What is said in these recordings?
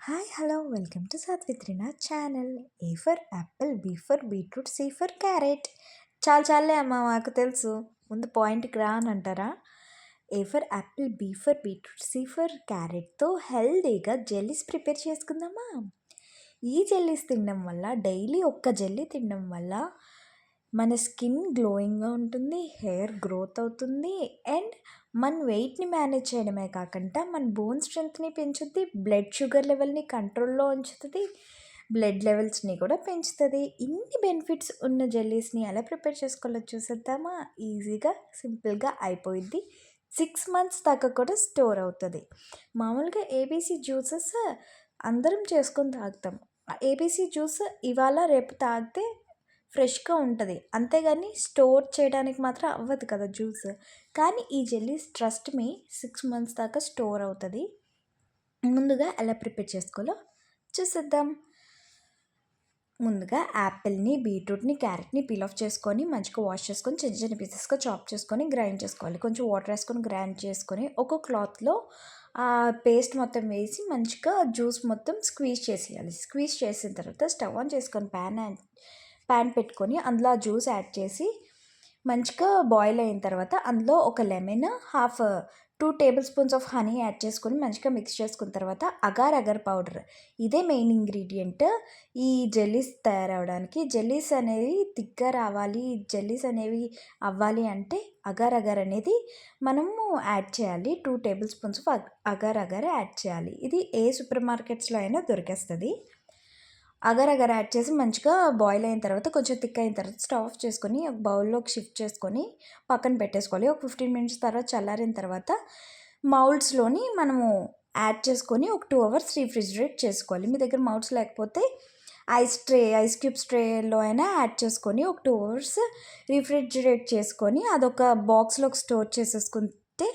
Hi hello welcome to సాత్విత్రినా channel. A for apple, B for beetroot, C for carrot. చాలే అమ్మ, మాకు తెలుసు. ముందు పాయింట్కి రా అని అంటారా? A for apple, B for beetroot, C for క్యారెట్తో హెల్దీగా జెల్లీస్ ప్రిపేర్ చేసుకుందామా? ఈ జెల్లీస్ తినడం వల్ల, డైలీ ఒక్క జెల్లీ తినడం వల్ల మన స్కిన్ గ్లోయింగ్గా ఉంటుంది, హెయిర్ గ్రోత్ అవుతుంది, అండ్ మన వెయిట్ని మేనేజ్ చేయడమే కాకుండా మన బోన్ స్ట్రెంగ్త్ని పెంచుద్ది, బ్లడ్ షుగర్ లెవెల్ని కంట్రోల్లో ఉంచుతుంది, బ్లడ్ లెవెల్స్ని కూడా పెంచుతుంది. ఇన్ని బెనిఫిట్స్ ఉన్న జెల్లీస్ని ఎలా ప్రిపేర్ చేసుకోవాలో చూసేద్దామా? ఈజీగా సింపుల్గా అయిపోయింది. 6 months దాకా కూడా స్టోర్ అవుతుంది. మామూలుగా ఏబీసీ జ్యూసెస్ అందరం చేసుకొని తాగుతాం. ఏబీసీ జ్యూస్ ఇవాళ రేపు తాగితే ఫ్రెష్గా ఉంటుంది, అంతేగాని స్టోర్ చేయడానికి మాత్రం అవ్వదు కదా జ్యూస్. కానీ ఈ జెల్లీస్ ట్రస్ట్ మీ 6 months దాకా స్టోర్ అవుతుంది. ముందుగా ఎలా ప్రిపేర్ చేసుకోవాలో చూసేద్దాం. ముందుగా యాపిల్ని, బీట్రూట్ని, క్యారెట్ని పీల్ ఆఫ్ చేసుకొని మంచిగా వాష్ చేసుకొని చిన్న చిన్న పీసెస్గా చాప్ చేసుకొని గ్రైండ్ చేసుకోవాలి. కొంచెం వాటర్ వేసుకొని గ్రైండ్ చేసుకొని ఒక క్లాత్లో ఆ పేస్ట్ మొత్తం వేసి మంచిగా జ్యూస్ మొత్తం స్క్వీజ్ చేసేయాలి. స్క్వీజ్ చేసిన తర్వాత స్టవ్ ఆన్ చేసుకొని ప్యాన్ పెట్టుకొని అందులో ఆ జ్యూస్ యాడ్ చేసి మంచిగా బాయిల్ అయిన తర్వాత అందులో ఒక lemon, 2 tablespoons of honey add చేసుకొని మంచిగా మిక్స్ చేసుకున్న తర్వాత అగార్ అగర్ పౌడర్, ఇదే మెయిన్ ఇంగ్రీడియంట్ ఈ జెల్లీస్ తయారవడానికి. జెల్లీస్ అనేవి తిక్గా రావాలి, జెల్లీస్ అనేవి అవ్వాలి అంటే అగార్ అగర్ అనేది మనము యాడ్ చేయాలి. 2 tablespoons of agar agar add చేయాలి. ఇది ఏ సూపర్ మార్కెట్స్లో అయినా దొరికేస్తుంది. అగర్ యాడ్ చేసి మంచిగా బాయిల్ అయిన తర్వాత కొంచెం థిక్ అయిన తర్వాత స్టవ్ ఆఫ్ చేసుకొని ఒక బౌల్లోకి షిఫ్ట్ చేసుకొని పక్కన పెట్టేసుకోవాలి. ఒక 15 minutes తర్వాత చల్లారిన తర్వాత మౌల్డ్స్లోని మనము యాడ్ చేసుకొని ఒక 2 hours రీఫ్రిజిరేట్ చేసుకోవాలి. మీ దగ్గర మౌల్డ్స్ లేకపోతే ఐస్ క్యూబ్స్ ట్రేలో అయినా యాడ్ చేసుకొని ఒక 2 hours రీఫ్రిజిరేట్ చేసుకొని అదొక బాక్స్లోకి స్టోర్ చేసేసుకుంటే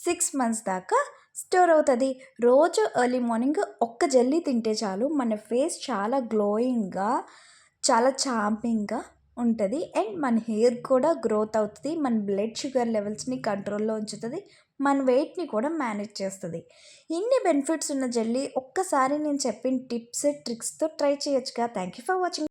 6 months దాకా స్టోర్ అవుతుంది. రోజు ఎర్లీ మార్నింగ్ ఒక్క జెల్లీ తింటే చాలు, మన ఫేస్ చాలా గ్లోయింగ్గా, చాలా చార్మింగ్గా ఉంటుంది, అండ్ మన హెయిర్ కూడా గ్రోత్ అవుతుంది, మన బ్లడ్ షుగర్ లెవెల్స్ని కంట్రోల్లో ఉంచుతుంది, మన వెయిట్ని కూడా మేనేజ్ చేస్తుంది. ఇన్ని బెనిఫిట్స్ ఉన్న జెల్లీ ఒక్కసారి నేను చెప్పిన టిప్స్ ట్రిక్స్తో ట్రై చేయొచ్చుగా. Thank you for watching.